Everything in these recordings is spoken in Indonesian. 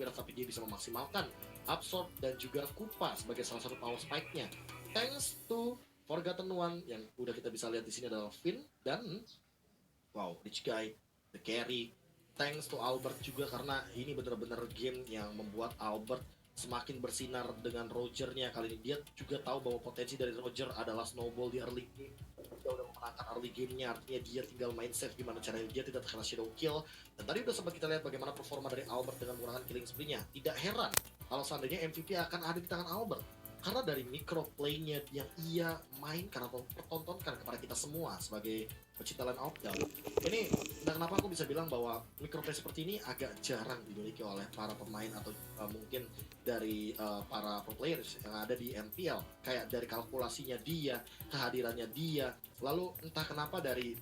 Spirit, tapi dia bisa memaksimalkan Absorb dan juga Kupa sebagai salah satu power spike-nya. Thanks to Forgotten One yang udah kita bisa lihat di sini adalah Finn dan wow, Rich Guy, The Carry. Thanks to Albert juga karena ini benar-benar game yang membuat Albert semakin bersinar dengan Roger-nya. Kali ini dia juga tahu bahwa potensi dari Roger adalah snowball di early game. Dia udah memenangkan early game-nya, artinya dia tinggal main safe gimana caranya dia tidak terkena shadow kill. Dan tadi udah sempat kita lihat bagaimana performa dari Albert dengan menggunakan killing spree-nya. Tidak heran kalau seandainya MVP akan ada di tangan Albert. Karena dari micro play-nya yang ia mainkan atau pertontonkan kepada kita semua sebagai pecinta line outdoor. Ini, dan kenapa aku bisa bilang bahwa micro play seperti ini agak jarang dimiliki oleh para pemain atau mungkin dari para pro players yang ada di MPL. Kayak dari kalkulasinya dia, kehadirannya dia, lalu entah kenapa dari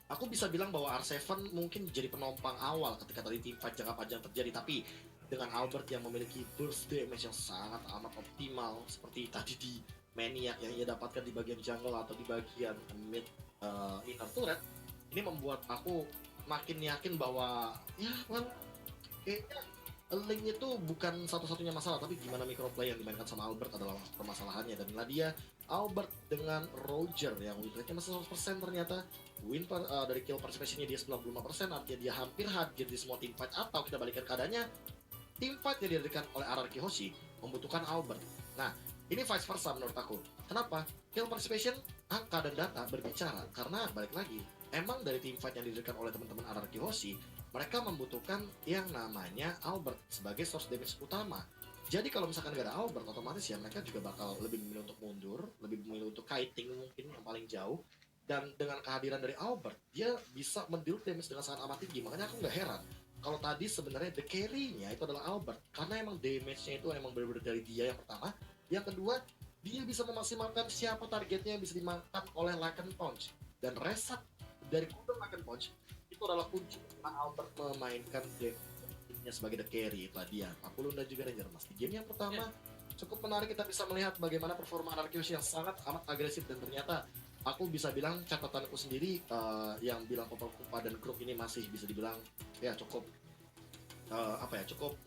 aku bisa bilang bahwa R7 mungkin jadi penopang awal ketika tadi teamfight jangka panjang terjadi, tapi dengan Albert yang memiliki burst damage yang sangat amat optimal seperti tadi di Maniac yang ia dapatkan di bagian jungle atau di bagian mid inner turret, ini membuat aku makin yakin bahwa ya well, kayaknya Link itu bukan satu-satunya masalah, tapi gimana microplay yang dimainkan sama Albert adalah permasalahannya. Dan inilah dia Albert dengan Roger yang win rate-nya masih 100% ternyata. Dari kill participation-nya dia 95%, artinya dia hampir hadir di semua teamfight. Atau kita balikan keadaannya, teamfight yang dihadirkan oleh RRQ Hoshi membutuhkan Albert. Nah, ini vice versa menurut aku. Kenapa? Kill participation, angka dan data berbicara. Karena balik lagi, emang dari teamfight yang dihadirkan oleh teman-teman RRQ Hoshi, mereka membutuhkan yang namanya Albert sebagai source damage utama. Jadi kalau misalkan gak ada Albert, otomatis ya mereka juga bakal lebih memilih untuk mundur, lebih memilih untuk kiting mungkin yang paling jauh. Dan dengan kehadiran dari Albert, dia bisa mendeal damage dengan sangat amat tinggi. Makanya aku nggak heran kalau tadi sebenarnya the carry-nya itu adalah Albert, karena emang damage-nya itu emang benar-benar dari dia yang pertama. Yang kedua, dia bisa memaksimalkan siapa targetnya yang bisa dimakan oleh Lycan Punch. Dan reset dari cooldown Lycan Punch itu adalah kunci Albert memainkan game-nya sebagai the carry. Itulah dia 40 dan juga Ranger Mas. Di game yang pertama cukup menarik, kita bisa melihat bagaimana performa Anarchios yang sangat amat agresif, dan ternyata aku bisa bilang catatanku sendiri yang bilang Kupa dan grup ini masih bisa dibilang ya cukup cukup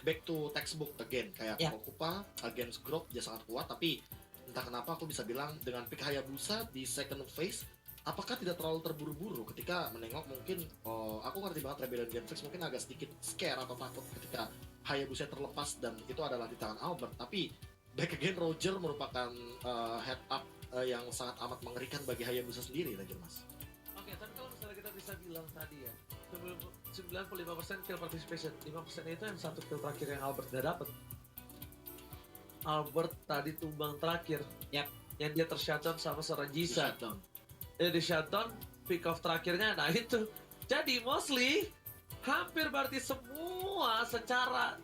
back to textbook again, kayak Kupa against grup dia sangat kuat, tapi entah kenapa aku bisa bilang dengan pick Hayabusa di second phase apakah tidak terlalu terburu-buru ketika menengok mungkin aku ngerti banget Rebellion Genflix mungkin agak sedikit scare atau takut ketika Hayabusa terlepas dan itu adalah di tangan Albert, tapi back again Roger merupakan head up yang sangat amat mengerikan bagi Hayabusa sendiri, Ranger Mas. Oke, tapi kalau misalnya kita bisa bilang tadi ya, 95% kill participation, 5% itu yang satu kill terakhir yang Albert gak dapet. Albert tadi tumbang terakhir, yang dia tershutdown sama seorang Jisa. Di shutdown, pick off terakhirnya, nah itu. Jadi mostly, hampir berarti semua secara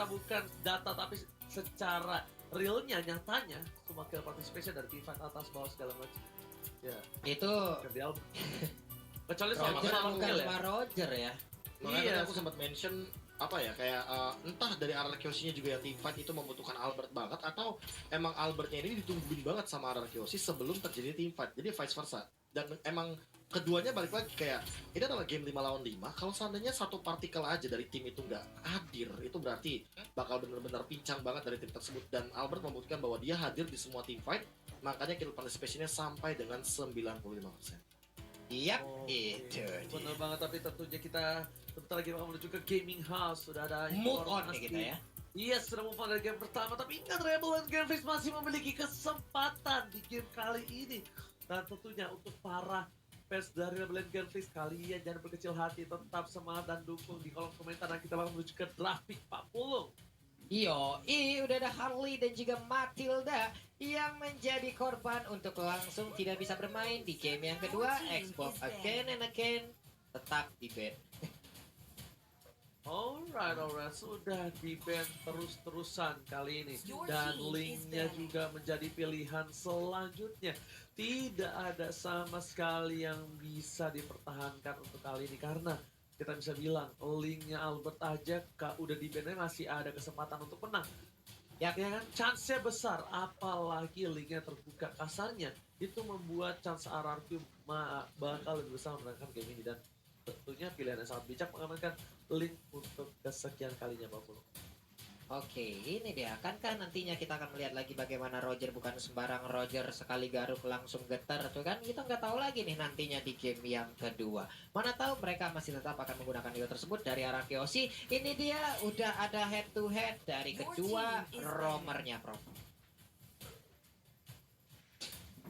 bukan data, tapi secara realnya, nyatanya, semua kill participation dari teamfight atas bawah segala macam. Ya, itu kecuali Roger sama bukan cuma Roger ya. Makanya aku sempat mention apa ya, kayak entah dari RRQ-nya juga yang teamfight itu membutuhkan Albert banget, atau emang Albertnya ini ditungguin banget sama RRQ sebelum terjadi teamfight, jadi vice versa. Dan emang keduanya balik lagi, kayak ini adalah game 5 lawan 5, kalau seandainya satu partikel aja dari tim itu nggak hadir, itu berarti bakal benar-benar pincang banget dari tim tersebut. Dan Albert membuktikan bahwa dia hadir di semua teamfight, makanya kill participation-nya sampai dengan 95%. Itu bener banget, tapi tentunya kita sebentar lagi bakal menuju ke gaming house. Sudah ada move on nih kita ya. Iya, sudah move on dari game pertama, tapi ingat Rebel and Genflix masih memiliki kesempatan di game kali ini. Dan tentunya untuk para fans dari Rebel and Genflix, kalian jangan berkecil hati, tetap semangat dan dukung di kolom komentar, dan kita bakal menuju ke draft pick 40. Udah ada Harley dan juga Matilda yang menjadi korban untuk langsung tidak bisa bermain di game yang kedua. Xbox again and again tetap di ban. Alright, sudah di ban terus-terusan kali ini. Dan linknya juga menjadi pilihan selanjutnya. Tidak ada sama sekali yang bisa dipertahankan untuk kali ini, karena kita bisa bilang linknya Albert aja udah di ban masih ada kesempatan untuk menang. Ya kan, chance-nya besar, apalagi linknya terbuka. Kasarnya itu membuat chance RRQ bakal lebih besar menangkan game ini. Dan tentunya pilihan yang sangat bijak mengamankan Link untuk kesekian kalinya Pak Pulu. Oke, ini dia. Akankah nantinya kita akan melihat lagi bagaimana Roger bukan sembarang Roger sekali garuk langsung getar tuh kan? Kita nggak tahu lagi nih nantinya di game yang kedua. Mana tahu mereka masih tetap akan menggunakan hero tersebut dari arah Kyoshi. Ini dia udah ada head to head dari kedua roamernya, Prof.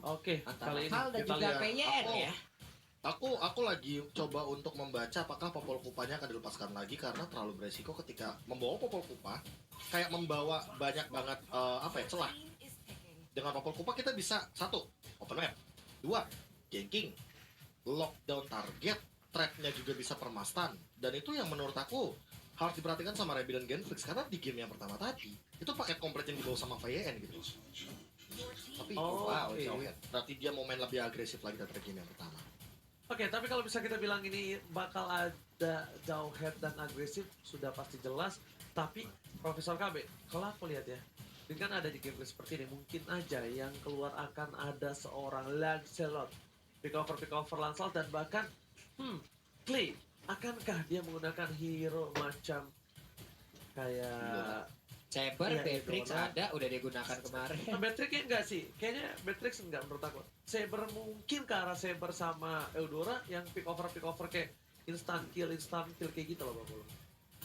Oke, Antara kali ini Hal dan kita juga lihat. PYN ya. Aku lagi coba untuk membaca apakah Popol Kupanya akan dilepaskan lagi karena terlalu beresiko ketika membawa Popol Kupa kayak membawa banyak banget celah. Dengan Popol Kupa kita bisa satu, open map, dua, ganking, lockdown target, trapnya juga bisa permastan, dan itu yang menurut aku harus diperhatikan sama Rebel dan Genflix karena di game yang pertama tadi itu paket komplit yang dibawa sama VYN gitu. Tapi wow, Oke. jauh ya. Berarti dia mau main lebih agresif lagi daripada game yang pertama. Oke, tapi kalau bisa kita bilang ini bakal ada jauh head dan agresif, sudah pasti jelas. Tapi Profesor KB, kalau aku lihat ya, dengan ada di gameplay seperti ini, mungkin aja yang keluar akan ada seorang Lancelot, pick over Lancelot, dan bahkan, Clay, akankah dia menggunakan hero macam kayak Saber, Iya, Beatrix Eudora. ada, udah digunakan kemarin. Beatrixnya enggak sih? Kayaknya Beatrix enggak menurut aku. Saber mungkin ke arah Saber sama Eudora yang pick over kayak instant kill kayak gitu loh Bang Pulu.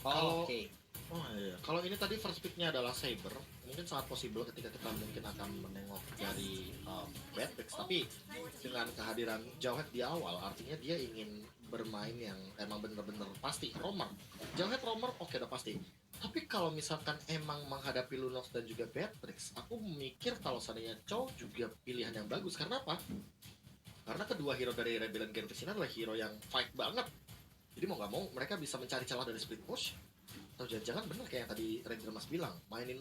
Kalau- Oke. Oh iya, kalau ini tadi first pick-nya adalah Saber, mungkin sangat possible ketika kita mungkin akan menengok dari Beatrix, tapi dengan kehadiran Jauhead di awal, artinya dia ingin bermain yang emang bener-bener pasti, roamer. Jauhead roamer, oke udah pasti. Tapi kalau misalkan emang menghadapi Lunox dan juga Beatrix, aku mikir kalau seandainya Chow juga pilihan yang bagus, karena apa? Karena kedua hero dari Rebel dan Genflix ini adalah hero yang fight banget. Jadi mau nggak mau mereka bisa mencari celah dari split push. Atau jangan-jangan bener kayak yang tadi Ranger Mas bilang, mainin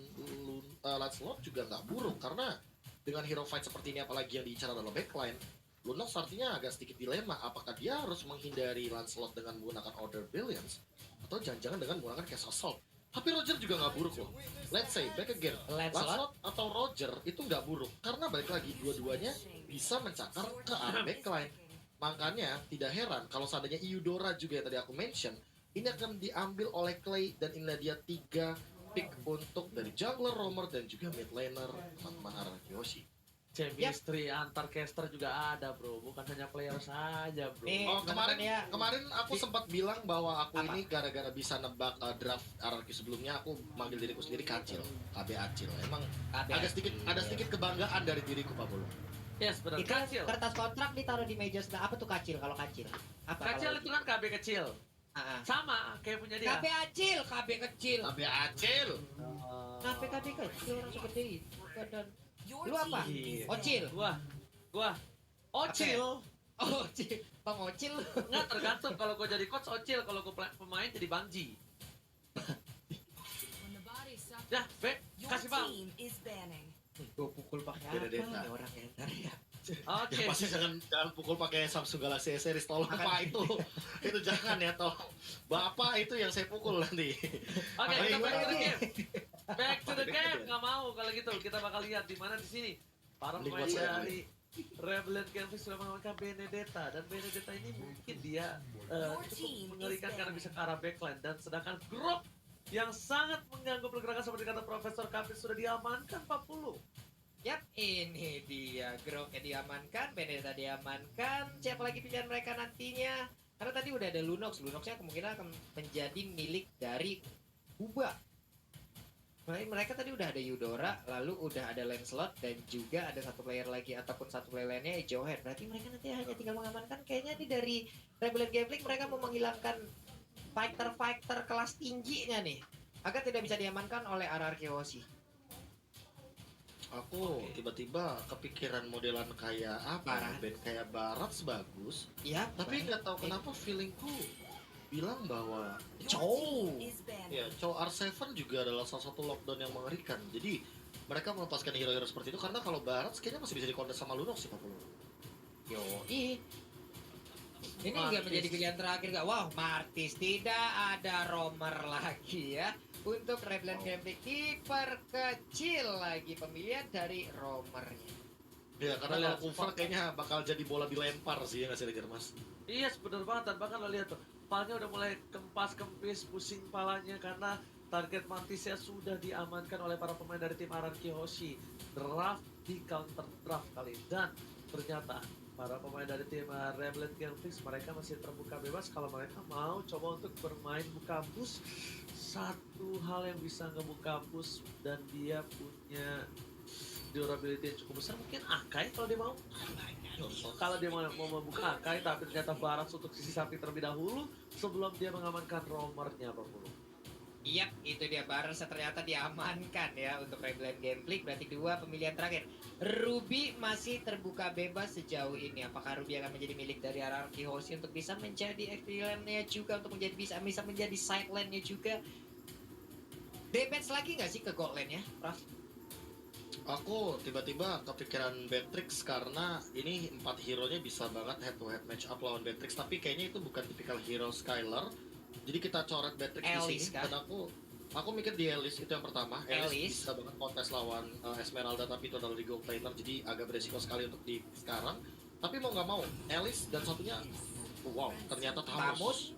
Lancelot juga nggak buruk karena dengan hero fight seperti ini apalagi yang diincar adalah backline, Lunox artinya agak sedikit dilema apakah dia harus menghindari Lancelot dengan menggunakan Order Billions atau jangan-jangan dengan menggunakan Cast Assault. Tapi Roger juga nggak buruk loh. Let's say back again, Lancelot atau Roger itu nggak buruk karena balik lagi dua-duanya bisa mencakar ke arah backline. Makanya tidak heran kalau seandainya Eudora juga yang tadi aku mention, ini akan diambil oleh Clay dan ini dia 3 pick untuk dari jungler, roamer dan juga mid laner teman-teman arah Yoshi. Chemistry antar caster juga ada bro, bukan hanya player saja bro. Nih, Oh kemarin teman-teman ya. kemarin aku sempat bilang bahwa aku Apa? ini gara-gara bisa nebak draft RRQ sebelumnya aku manggil diriku sendiri kacil, KB Acil. Emang ada sedikit kebanggaan dari diriku Pak Bulu. Yes benar. Itu Kacil. kertas kontrak ditaruh di meja sebelah. Apa tuh kacil kalau kacil? Apa Kacil kalau- itu kan KB kecil. Ah, ah. Sama kayak punya dia. KB acil, KB kecil. KB Acil. KB kecil orang segede itu. Badan. Lu apa? Iya. Ocil. Gua Ocil. Oh, Ocil. Bang Ocil. Nggak tergantung kalau gua jadi coach Ocil, kalau gua pemain jadi Bangji. Ya, Be, kasih bang. Gue pukul pakai apa Benedetta. nih orang yang ntar ya? Oke. Ya pasti jangan pukul pakai Samsung Galaxy S series tolong Pak itu. Itu jangan ya tolong. Bapak itu yang saya pukul nanti. Oke, Makanya kita gua back to the lagi. game. Back to the Back to the game. game. Nggak mau kalau gitu. Kita bakal lihat di mana di sini. Para Link pemain buat saya, dari Rebel and Genflix sudah mengamankan Benedetta, dan Benedetta ini mungkin dia cukup mengerikan karena bisa ke arah backline, dan sedangkan Grok yang sangat mengganggu pergerakan seperti kata Profesor Kapit sudah diamankan 40. Yap, ini dia. Groknya diamankan, Benedetta diamankan. Siapa lagi pilihan mereka nantinya? Karena tadi udah ada Lunox. Lunoxnya kemungkinan akan menjadi milik dari Buba. Mereka tadi udah ada Eudora, lalu udah ada Lancelot, dan juga ada satu player lagi ataupun satu player lainnya Jauhead. Berarti mereka nanti hanya tinggal mengamankan. Kayaknya nih dari Rebel and Genflix mereka mau menghilangkan fighter kelas tingginya nih, agar tidak bisa diamankan oleh RRQ Hoshi. Aku tiba-tiba kepikiran modelan kayak apa? Barat. Band kayak Barat bagus. Iya, Tapi nggak tahu kenapa feelingku bilang bahwa Chow. ya Chow R7 juga adalah salah satu lockdown yang mengerikan. Jadi mereka melepaskan hero-hero seperti itu karena kalau Barat kayaknya masih bisa dikontes sama Lunox sih Pak Pulu. Yoi. Ini juga Martis. menjadi pilihan terakhir gak? Wow, Martis tidak ada roamer lagi ya. Untuk Rebel and Genflix diperkecil lagi pemilihan dari roamernya. Ya, karena Lihat, kalau cover kayaknya bakal jadi bola dilempar sih ya nggak sih Ranger Mas? Iya, bener banget. Dan bahkan lo lihat tuh, palnya udah mulai kempis, pusing palanya karena target mantisnya sudah diamankan oleh para pemain dari tim Araki Hoshi. Draft di counter draft kali ini. Dan ternyata para pemain dari tim Rebellion Gameplix mereka masih terbuka bebas kalau mereka mau coba untuk bermain buka bus. Satu hal yang bisa ngebuka bus dan dia punya durability yang cukup besar, mungkin Akai kalau dia mau. Kalau dia mau membuka Akai, tapi ternyata Baras untuk sisi samping terlebih dahulu sebelum dia mengamankan roamernya Bang Bulu. Yap, itu dia Baras ternyata diamankan ya untuk Rebellion Gameplay. Berarti 2 pemilihan terakhir. Ruby masih terbuka bebas sejauh ini. Apakah Ruby akan menjadi milik dari Araki Hoshi untuk bisa menjadi FP-nya juga, untuk bisa menjadi side lane-nya juga? Damage lagi nggak sih ke gold lane-nya, Prof? Aku tiba-tiba kepikiran Beatrix karena ini 4 hero-nya bisa banget head to head match up lawan Beatrix, tapi kayaknya itu bukan tipikal hero Skylar. Jadi kita coret Beatrix di Alice, sini kan? dan aku mikir di Alice itu yang pertama. Alice Alice. bisa banget kontes lawan Esmeralda, tapi itu adalah di gold laner, jadi agak beresiko sekali untuk di sekarang. Tapi mau nggak mau, Alice dan satunya wow, ternyata Tamus.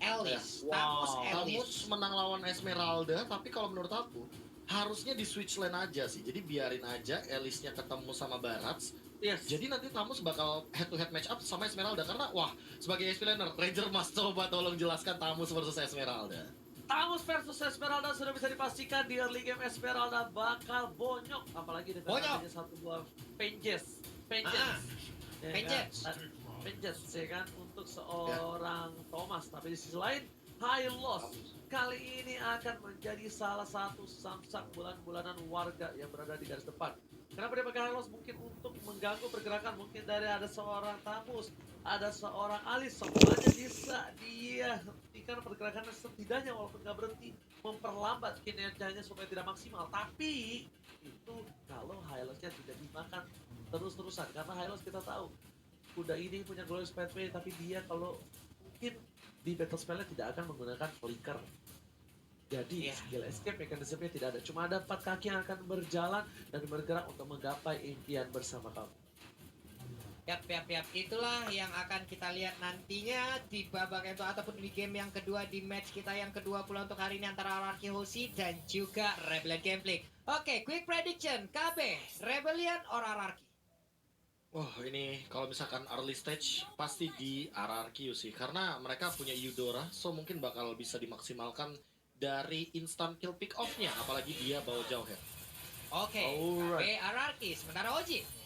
Alice. Wow. Tamus Tamus Alice. menang lawan Esmeralda, tapi kalau menurut aku harusnya di switch lane aja sih. Jadi biarin aja Alice-nya ketemu sama Barats. Yes. Jadi nanti Tamus bakal head to head match up sama Esmeralda karena wah, sebagai SP laner, Ranger Mas coba tolong jelaskan Tamus versus Esmeralda. Tamus versus Esmeralda sudah bisa dipastikan di early game Esmeralda bakal bonyok, apalagi dengan Bonyok. adanya satu buah Vengeance. Ya Vengeance. kan? Vengeance ya kan untuk seorang Thomas, tapi di sisi lain High Loss kali ini akan menjadi salah satu samsak bulan-bulanan warga yang berada di garis depan. Kenapa dia pakai High Loss? Mungkin untuk mengganggu pergerakan, mungkin dari ada seorang Tamus, ada seorang Alice, semuanya bisa dia hentikan pergerakannya setidaknya walaupun nggak berhenti, memperlambat kinerjanya supaya tidak maksimal. Tapi itu kalau High Loss-nya tidak dimakan terus-terusan, karena High Loss kita tahu kuda ini punya glorious pathway, tapi dia kalau mungkin di battle spell-nya tidak akan menggunakan flicker. Jadi skill escape mekanismenya tidak ada, cuma ada 4 kaki yang akan berjalan dan bergerak untuk menggapai impian bersama kamu. Yap. Itulah yang akan kita lihat nantinya di babak itu ataupun di game yang kedua, di match kita yang kedua pula untuk hari ini antara Araki Hoshi dan juga Rebellion Gameplay. Oke, quick prediction, KB, Rebellion or Araki? Wah, ini kalau misalkan early stage pasti di RRQ sih karena mereka punya Eudora, so mungkin bakal bisa dimaksimalkan dari instant kill pick off-nya, apalagi dia bawa jauh head. Oke, KB Araki, sementara Oji.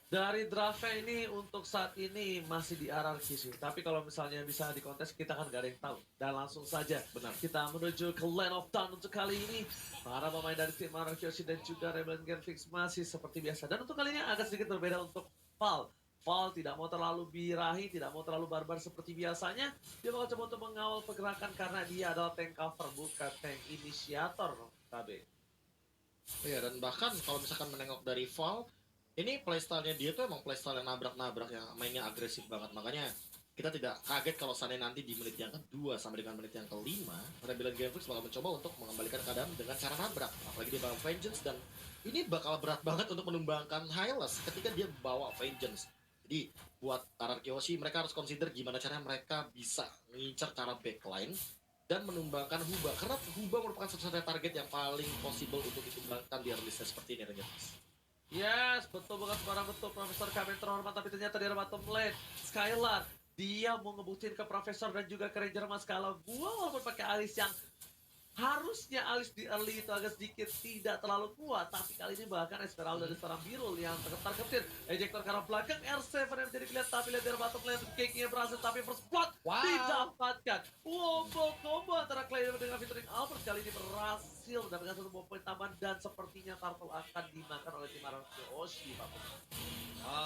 Dari draftnya ini untuk saat ini masih di RRQ sih. Tapi kalau misalnya bisa di kontes kita kan gak ada yang tahu. Dan langsung saja Benar. kita menuju ke Land of Dawn untuk kali ini. Para pemain dari tim RRQ dan juga Rebellion Gameplix masih seperti biasa. Dan untuk kali ini agak sedikit berbeda untuk Val. Val tidak mau terlalu birahi, tidak mau terlalu barbar seperti biasanya. Dia bakal coba untuk mengawal pergerakan karena dia adalah tank cover, bukan tank inisiator. KB. Iya, dan bahkan kalau misalkan menengok dari Val, ini playstyle-nya dia tuh emang playstyle yang nabrak-nabrak, yang mainnya agresif banget. Makanya kita tidak kaget kalau sana nanti di menit yang kedua sampai dengan menit yang kelima, Rebellion Gameplix bakal mencoba untuk mengembalikan keadaan dengan cara nabrak. Apalagi dia bawa Vengeance, dan ini bakal berat banget untuk menumbangkan Hylas ketika dia bawa Vengeance. Jadi buat RRQ Hoshi, mereka harus consider gimana caranya mereka bisa mengincar cara backline dan menumbangkan Huba. Karena Huba merupakan satu-satunya target yang paling possible untuk ditumbangkan di early stage seperti ini, Rangers. Yes, betul banget, barang betul Profesor Kamen terhormat, tapi ternyata di bottom lane Skylar, dia mau ngebuktiin ke Profesor dan juga ke Ranger Mas kalau gua walaupun pakai Alice yang harusnya Alice di early itu agak sedikit tidak terlalu kuat, tapi kali ini bahkan Esmeralda dan seorang Birul yang terketar-ketir ejector karena belakang R7 yang menjadi pilihan, tapi lihat dari bottom lane cake-nya berhasil, tapi first blood didapatkan. Combo antara Clay dengan featuring Albert kali ini berhasil mendapatkan satu poin tambahan, dan sepertinya Turtle akan dimakan oleh tim Araki Hoshi, Pak.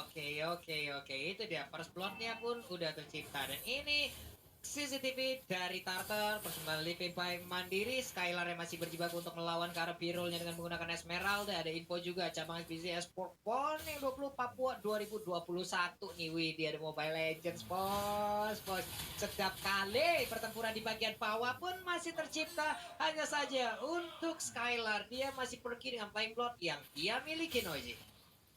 Oke, itu dia first blood-nya pun udah tercipta, dan ini CCTV dari Tartar, persembahan Live by Mandiri. Skylar yang masih berjibaku untuk melawan ke arah Birulnya dengan menggunakan Esmeralda. Ada info juga cabang FPZ Esport PON yang 20 Papua 2021 nih. Wih, dia ada Mobile Legends, bos. Setiap kali pertempuran di bagian bawah pun masih tercipta. Hanya saja untuk Skylar, dia masih pergi dengan Flying Blood yang dia miliki, Noji.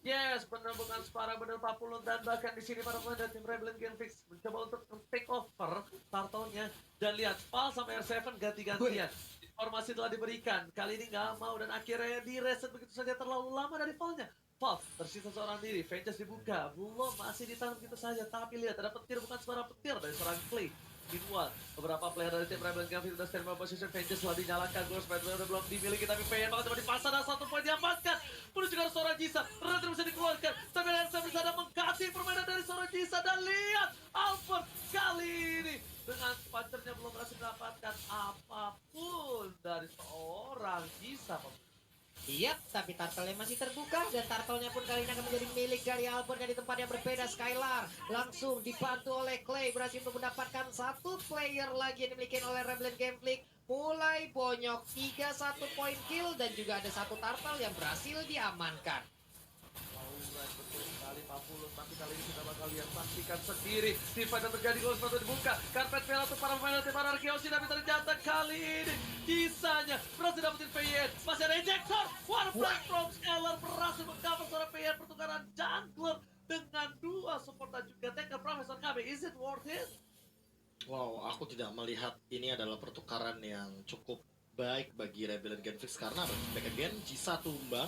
Yes, benar bukan Spara, benar 40 dan bahkan di sini para pemain dari tim Rebellion Genfix mencoba untuk take over turtle-nya dan lihat Val sama R7 ganti-gantian. Informasi telah diberikan, kali ini nggak mau dan akhirnya di reset begitu saja terlalu lama dari Val-nya. Val tersisa seorang diri, Vengeance dibuka, belum masih ditahan begitu saja, tapi lihat ada petir bukan sembarang petir dari seorang Clay. Meanwhile, beberapa player dari tim Rebellion Genfix sudah stand by position, Vengeance telah dinyalakan, Ghost Spider udah belum dimiliki, tapi PN banget coba dipasang dan 1 poin diamankan. Menuju ke seorang Jisa, Renner bisa dikeluarkan, tapi Renner bisa ada mengkasih permainan dari seorang Jisa dan lihat Albert kali ini dengan punchernya belum berhasil mendapatkan apapun dari seorang Jisa. Yap, tapi turtle-nya masih terbuka dan turtle-nya pun kali ini akan menjadi milik dari Albert yang di tempat yang berbeda. Skylar langsung dibantu oleh Clay berhasil untuk mendapatkan 1 player lagi yang dimiliki oleh Rebellion Gameplay. Mulai bonyok 3-1 point kill dan juga ada 1 turtle yang berhasil diamankan. Alright, betul sekali 40, tapi kali ini kita bakal lihat saksikan sendiri. Divide terjadi, gol sepatu dibuka. Karpet merah untuk para pemain tim Anarkiosi, tapi ternyata kali ini kisahnya berhasil dapetin PYN. Masih ada ejector. One flag from Skylar berhasil mengcover seorang PYN pertukaran jungler dengan 2 support dan juga tanker. Profesor KB, is it worth it? Wow, aku tidak melihat ini adalah pertukaran yang cukup baik bagi Rebellion Genfix karena back again Jisa tumbang.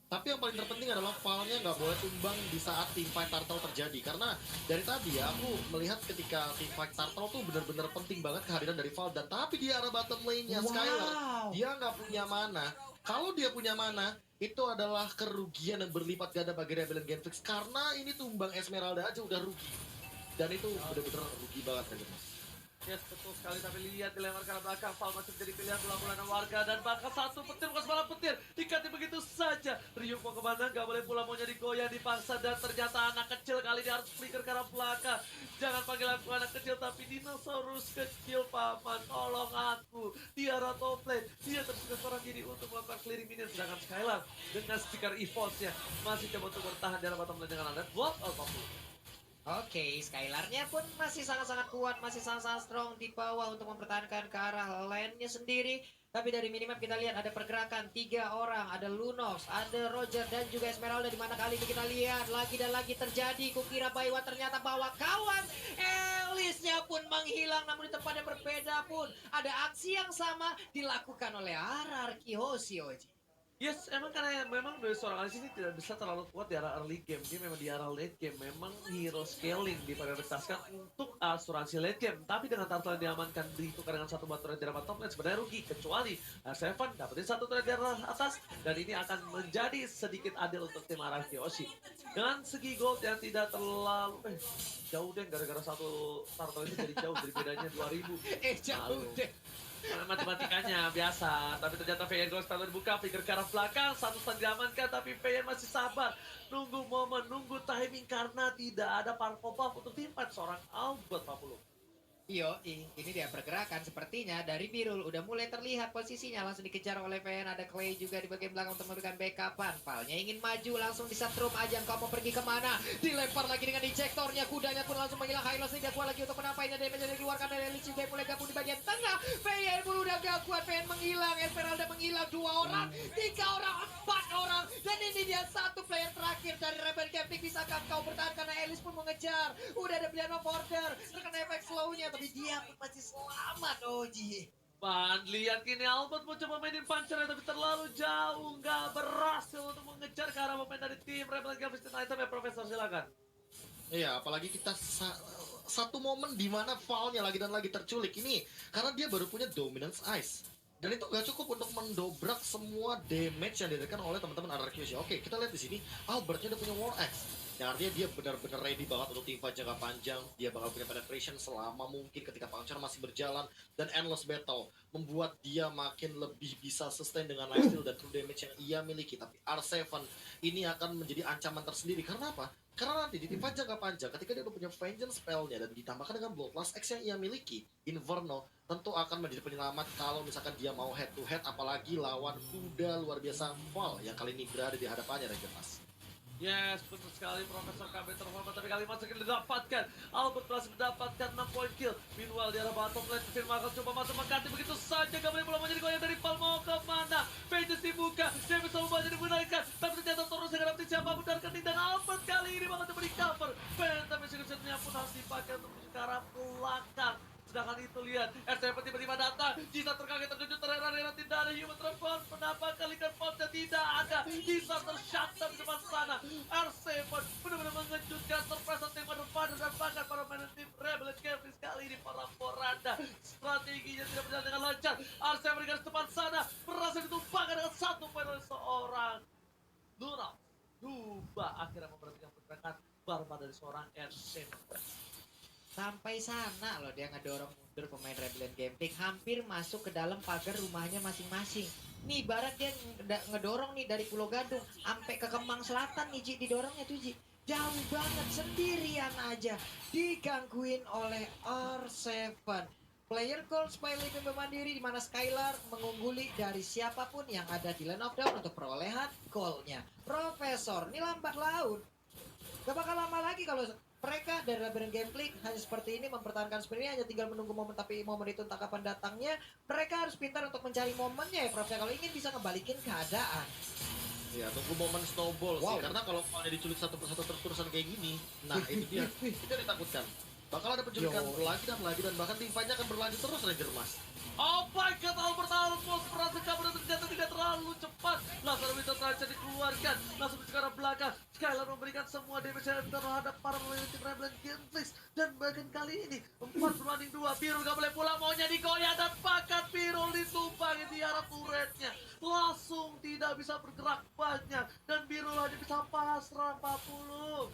Tapi yang paling terpenting adalah Val-nya nggak boleh tumbang di saat teamfight turtle terjadi. Karena dari tadi ya, aku melihat ketika teamfight turtle tuh benar-benar penting banget kehadiran dari Val. Dan tapi di arah bottom lane-nya Skylar, dia nggak punya mana. Kalau dia punya mana, itu adalah kerugian yang berlipat ganda bagi Rebellion Genfix. Karena ini tumbang Esmeralda aja udah rugi. Dan itu benar-benar rugi banget kan Mas. Yes, betul sekali, tapi lihat dilempar ke arah belakang, Val masih menjadi pilihan bola-bola warga dan bahkan 1 petir, bukan sembarang petir, dikati begitu saja. Ryuk mau kemana, nggak boleh pulang, mau jadi goyang dipaksa dan ternyata anak kecil kali ini harus flicker ke arah belakang. Jangan panggil aku anak kecil, tapi dinosaurus kecil paman, tolong aku. Di arah top lane, dia tersisa seorang diri untuk melakukan clearing minion, sedangkan Skylar dengan stiker evolve-nya masih coba untuk bertahan di arah bottom lane dengan alat block out of Oke, Skylar-nya pun masih sangat-sangat kuat, masih sangat-sangat strong di bawah untuk mempertahankan ke arah lane-nya sendiri. Tapi dari minimap kita lihat ada pergerakan 3 orang, ada Lunox, ada Roger dan juga Esmeralda, di mana kali ini kita lihat lagi dan lagi terjadi. Kukira Baywa ternyata bawa kawan, Elisnya pun menghilang, namun di tempat yang berbeda pun ada aksi yang sama dilakukan oleh Ararki Hoshioji. Yes, emang karena memang dari seorang Alice ini tidak bisa terlalu kuat di arah early game. Dia memang di arah late game. Memang hero scaling diprioritaskan untuk asuransi late game. Tapi dengan turtle yang diamankan ditukar dengan 1 buat turret di arah top lane sebenarnya rugi. Kecuali R7 dapetin 1 turret di arah atas. Dan ini akan menjadi sedikit adil untuk tim Ararkioshi. Dengan segi gold yang tidak terlalu... jauh deh, gara-gara 1 turtle itu jadi jauh. Dari bedanya 2000. Jauh deh. Matematikanya biasa, tapi ternyata VN Ghost Spider dibuka, figure ke arah belakang, 1 stun diamankan, tapi VN masih sabar, nunggu momen, nunggu timing karena tidak ada powerful buff untuk teamfight seorang Albert 40. Ini dia pergerakan sepertinya dari Birul udah mulai terlihat posisinya, langsung dikejar oleh VN. Ada Clay juga di bagian belakang untuk memberikan backupan. Valnya ingin maju, langsung disetrum aja. Kau mau pergi kemana? Dilempar lagi dengan ejectornya, kudanya pun langsung menghilang. Hylos tidak kuat lagi untuk menampainya, damage yang dikeluarkan dari Lich juga mulai gabung di bagian tengah. VN pun udah gak kuat, VN menghilang, Esmeralda menghilang, 2 orang, 3 orang, 4 orang, dan ini dia 1 player terakhir dari Rebel Camping. Bisakah kau bertahan karena Elis pun mengejar? Udah ada pilihan of order, terkena efek slow-nya, tapi dia pun masih selamat, Oji. Man, lihat kini Albert mau coba mainin puncher tapi terlalu jauh, nggak berhasil untuk mengejar ke arah pemain dari tim Rebel Games Item ya. Profesor, silakan. Iya, apalagi kita satu momen di mana Val-nya lagi dan lagi terculik ini karena dia baru punya Dominance Ice. Dan itu gak cukup untuk mendobrak semua damage yang diberikan oleh teman-teman Anarkioshi. Oke, kita lihat di sini Albertnya udah punya War Axe. Yang artinya dia benar-benar ready banget untuk teamfight jangka panjang. Dia bakal punya penetration selama mungkin ketika puncher masih berjalan. Dan endless battle membuat dia makin lebih bisa sustain dengan lifesteal dan true damage yang ia miliki. Tapi R7 ini akan menjadi ancaman tersendiri. Karena apa? Karena nanti di teamfight jangka panjang ketika dia udah punya Vengeance spell-nya dan ditambahkan dengan Bloodlust X yang ia miliki, Inferno tentu akan menjadi penyelamat kalau misalkan dia mau head to head, apalagi lawan kuda luar biasa Val yang kali ini berada di hadapannya Regetas. Yes, betul sekali Profesor KB terhormat, tapi kali masuk ini didapatkan. Albert berhasil mendapatkan 6 point kill. Meanwhile di arah bottom lane, Firma akan coba masuk mengganti begitu saja. Gak boleh pulang menjadi goyang dari Val, mau kemana? Vengeance dibuka, dia bisa membaca digunakan, tapi ternyata terus dengan dapetin siapapun dan keting Jisa terkaget terkejut terheran-heran tidak ada human transform. Kenapa kali kan Ponce tidak ada? Jisa tershutdown di depan sana. R7 benar-benar mengejutkan surprise tim depan dan bahkan para pemain tim Rebel Games kali ini para poranda. Strateginya tidak berjalan dengan lancar. R7 berikan di depan sana berhasil ditumpahkan dengan 1 poin oleh seorang Luna. Duba akhirnya memberhentikan pergerakan barbar dari seorang R7. Sampai sana loh dia ngedorong mundur pemain Rebellion Gameplay, hampir masuk ke dalam pagar rumahnya masing-masing. Nih ibarat dia ngedorong nih dari Pulau Gadung sampai ke Kemang Selatan nih Ji, didorongnya tuh Ji. Jauh banget, sendirian aja digangguin oleh R7. Player call supaya lebih mandiri di mana Skylar mengungguli dari siapapun yang ada di lane of down untuk perolehan goalnya. Profesor, ini lambat laun. Gak bakal lama lagi kalau mereka dari Rebellion Gameplay hanya seperti ini mempertahankan seperti ini, hanya tinggal menunggu momen, tapi momen itu entah kapan datangnya. Mereka harus pintar untuk mencari momennya ya Prof, kalau ingin bisa ngebalikin keadaan. Ya, tunggu momen snowball sih, karena kalau dia diculik satu persatu terus-terusan kayak gini, nah itu dia, itu yang ditakutkan. Bakal ada penculikan lagi dan bahkan timpannya akan berlanjut terus Ranger Mas. Oh my god, Albert Almos berhasil kabur dan ternyata tidak terlalu cepat. Laser Winter Tracer dikeluarkan, langsung ke arah belakang. Skylar memberikan semua damage terhadap para pemain tim Rebellion Gameplay. Dan bahkan kali ini 4-2. Biru gak boleh pulang, maunya digoyah dan pakat Biru ditumpangi di arah turretnya. Langsung tidak bisa bergerak banyak dan Biru hanya bisa pasrah 40.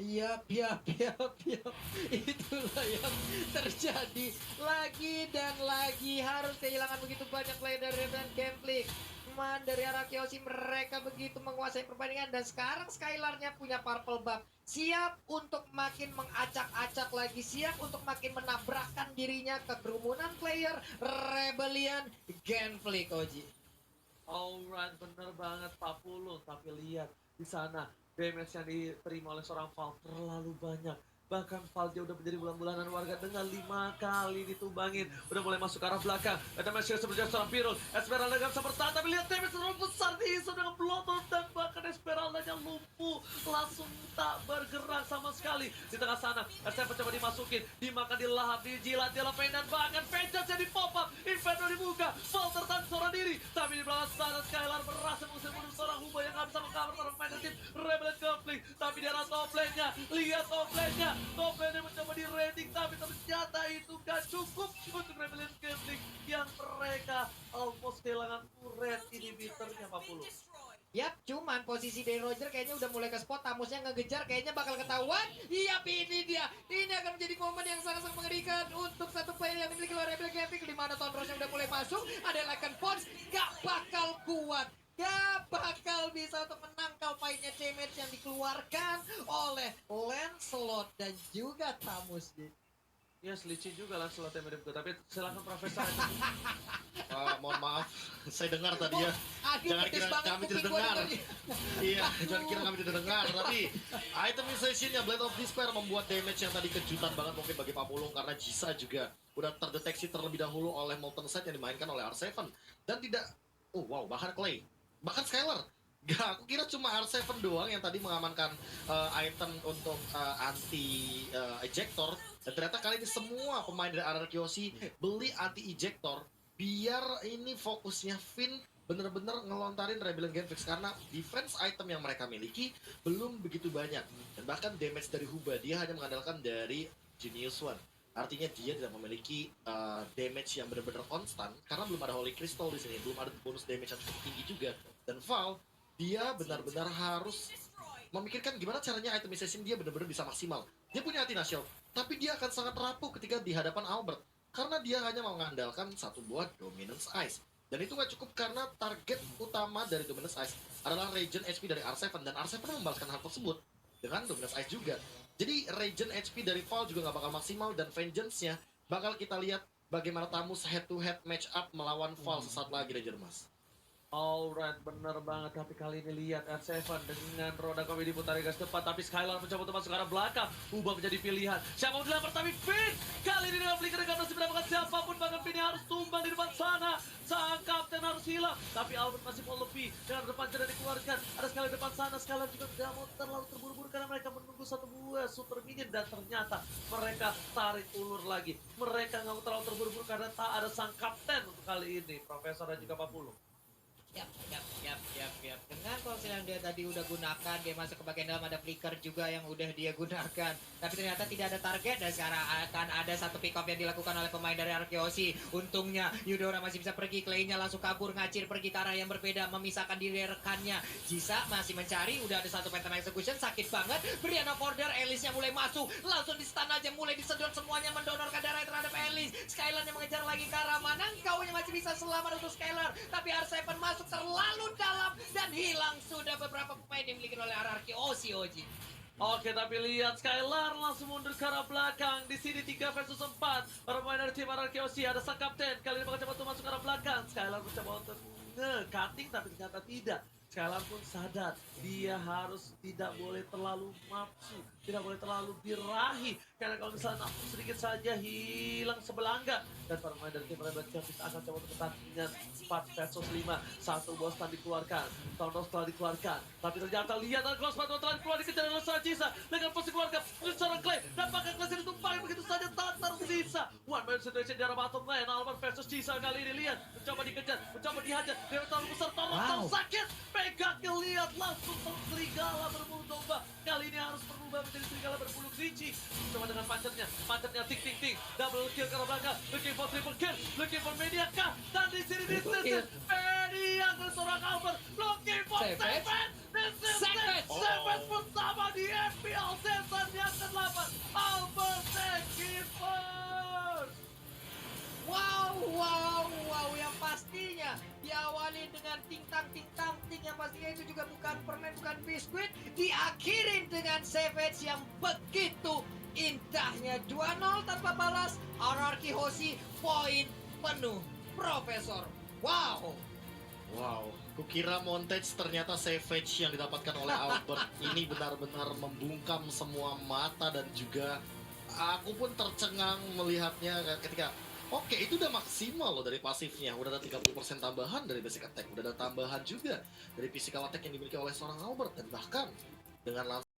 Yap. Itulah yang terjadi lagi dan lagi. Harus kehilangan begitu banyak player dari Rebellion Gameplay. Man dari arah Kyoshi, mereka begitu menguasai pertandingan. Dan sekarang Skylarnya punya purple buff, siap untuk makin mengacak-acak lagi, siap untuk makin menabrakkan dirinya ke kerumunan player Rebellion Gameplay, Koji. Alright, bener banget 40. Tapi lihat di sana damage yang diterima oleh seorang Val terlalu banyak. Bahkan Val dia udah menjadi bulan-bulanan warga dengan 5 kali ditumbangin. Udah mulai masuk ke arah belakang. Ada masih seperti seorang Pirul. Esmeralda gak bisa bertahan, tapi lihat damage terlalu besar diisu dengan Bloodthorn dan bahkan Esmeraldanya lumpuh. Langsung tak bergerak sama sekali. Di tengah sana, SM coba dimasukin, dimakan, dilahap, dijilat, dilepain dan bahkan Vengeance yang di-pop up. Inferno dibuka, Val tertahan seorang diri. Tapi di belakang sana Skylar berhasil mengusir mundur seorang Huba yang gak bisa mengcover seorang pemain tim Rebellion Gameplay. Tapi di arah top lane-nya, lihat top lane-nya. Top lane mencoba di raiding, tapi ternyata itu gak cukup untuk Rebellion Gameplay yang mereka almost kehilangan turret inhibitornya 40. Yap, cuman posisi dari Roger kayaknya udah mulai ke spot, Tamusnya ngegejar, kayaknya bakal ketahuan. Yap, ini dia. Ini akan menjadi momen yang sangat-sangat mengerikan untuk satu player yang dimiliki oleh Rebellion Gameplay. Di mana Tonrosnya udah mulai masuk, ada Lycan Pons, gak bakal kuat. Gak bakal bisa untuk menangkal fight-nya damage yang dikeluarkan oleh Lancelot dan juga Tamus. Ya, licin juga Lancelot yang mirip gue, tapi silakan Profesor. Mohon maaf, saya dengar tadi ya. Jangan kira kami tidak dengar. Iya, jangan kira kami tidak dengar. Tapi itemization-nya Blade of Despair membuat damage yang tadi kejutan banget mungkin bagi Pak Pulung, karena Jisa juga udah terdeteksi terlebih dahulu oleh Molten Side yang dimainkan oleh R7. Dan tidak, bahkan Clay, bahkan Skylar. Gak, aku kira cuma R7 doang yang tadi mengamankan item untuk anti ejector. Dan ternyata kali ini semua pemain dari RR Kyoshi beli anti ejector biar ini fokusnya Finn bener-bener ngelontarin Rebellion Gameplay, karena defense item yang mereka miliki belum begitu banyak. Dan bahkan damage dari Huba dia hanya mengandalkan dari Genius One. Artinya dia tidak memiliki damage yang benar-benar konstan karena belum ada Holy Crystal di sini, belum ada bonus damage yang cukup tinggi juga. Dan Val dia benar-benar harus memikirkan gimana caranya itemization dia benar-benar bisa maksimal. Dia punya anti shield, tapi dia akan sangat rapuh ketika di hadapan Albert karena dia hanya mengandalkan satu buah Dominance Ice. Dan itu nggak cukup karena target utama dari Dominance Ice adalah regen HP dari R7, dan R7 membalaskan hal tersebut dengan Dominance Ice juga. Jadi regen HP dari Val juga nggak bakal maksimal, dan Vengeance-nya bakal kita lihat bagaimana Tamus head-to-head match up melawan Val sesaat lagi, Ranger Mas. Alright, bener banget. Tapi kali ini lihat R7 dengan roda komedi diputar ke depan, tapi Skylar mencoba untuk masuk ke arah belakang. Ubah menjadi pilihan. Siapa mau dilempar, tapi Finn kali ini dengan flicker gak berhasil mendapatkan siapapun, bahkan Finn harus tumbang di depan sana. Sang kapten Skylar harus hilang. Tapi Albert masih mau lebih. Dengan depan Jeda dikeluarkan. Ada Skylar depan sana. Skylar juga tidak mau terlalu terburu-buru karena mereka menunggu satu buah super minion. Dan ternyata mereka tarik ulur lagi. Mereka nggak mau terlalu terburu-buru karena tak ada sang kapten untuk kali ini. Profesor dan juga Pak Pulu. Yap. Dengan konsel yang dia tadi udah gunakan, dia masuk ke bagian dalam, ada flicker juga yang udah dia gunakan. Tapi ternyata tidak ada target dan sekarang akan ada satu pick up yang dilakukan oleh pemain dari Arkeosi. Untungnya Eudora masih bisa pergi, Clay-nya langsung kabur, ngacir pergi ke arah yang berbeda, memisahkan diri rekannya. Jisa masih mencari, udah ada satu Phantom Execution, sakit banget. Brianna Border, Alice-nya mulai masuk, langsung di stun aja, mulai disedot semuanya, mendonorkan darah terhadap Alice. Skylar yang mengejar lagi ke arah mana, engkaunya masih bisa selamat untuk Skylar. Tapi R7 masuk terlalu dalam dan hilang sudah beberapa pemain yang dimiliki oleh RRQ Oji. Oke, tapi lihat Skylar langsung mundur ke arah belakang. Di sini 3 versus 4. Para pemain dari tim RRQ ada sang kapten. Kali ini bakal coba untuk masuk ke arah belakang. Skylar mencoba untuk nge-cutting tapi ternyata tidak. Skylar pun sadar dia harus tidak boleh terlalu nafsu, tidak boleh terlalu birahi. Karena kalau misalnya nafsu sedikit saja hilang sebelangga. Dan para pemain dari tim RRQ akan coba untuk pertandingan 4 versus 5. Satu bos stand dikeluarkan, Tondos telah dikeluarkan. Tapi ternyata lihat Argos Pato telah dikeluar dikejar oleh Sajisa. Dengan posisi keluarga, seorang Clay. Dan pakai Clay ditumpahkan begitu saja tak tersisa. One man situation di arah bottom lane. Albert versus Jisa kali ini lihat. Mencoba dikejar, mencoba dihajar. Dia terlalu besar, Tondos sakit. Pegaknya lihat langsung serigala berbulu domba. Kali ini harus berubah menjadi serigala berbulu kelinci. Coba dengan pancernya ting ting ting. Double kill ke arah belakang. Looking for triple kill, looking for Media kah? Dan di sini disisir Media ke seorang Albert. Looking for Seven. Seven bersama di FPL season yang ke-8. Albert Keeper. Wow, yang pastinya diawali dengan ting yang pastinya itu juga bukan permen, bukan biskuit, diakhirin dengan Savage yang begitu indahnya 2-0 tanpa balas. RRQ Hoshi poin penuh. Profesor, wow, kukira montage ternyata Savage yang didapatkan oleh Albert ini benar-benar membungkam semua mata dan juga aku pun tercengang melihatnya ketika oke, itu udah maksimal loh dari pasifnya. Udah ada 30% tambahan dari basic attack. Udah ada tambahan juga dari physical attack yang dimiliki oleh seorang Albert. Dan bahkan dengan langsung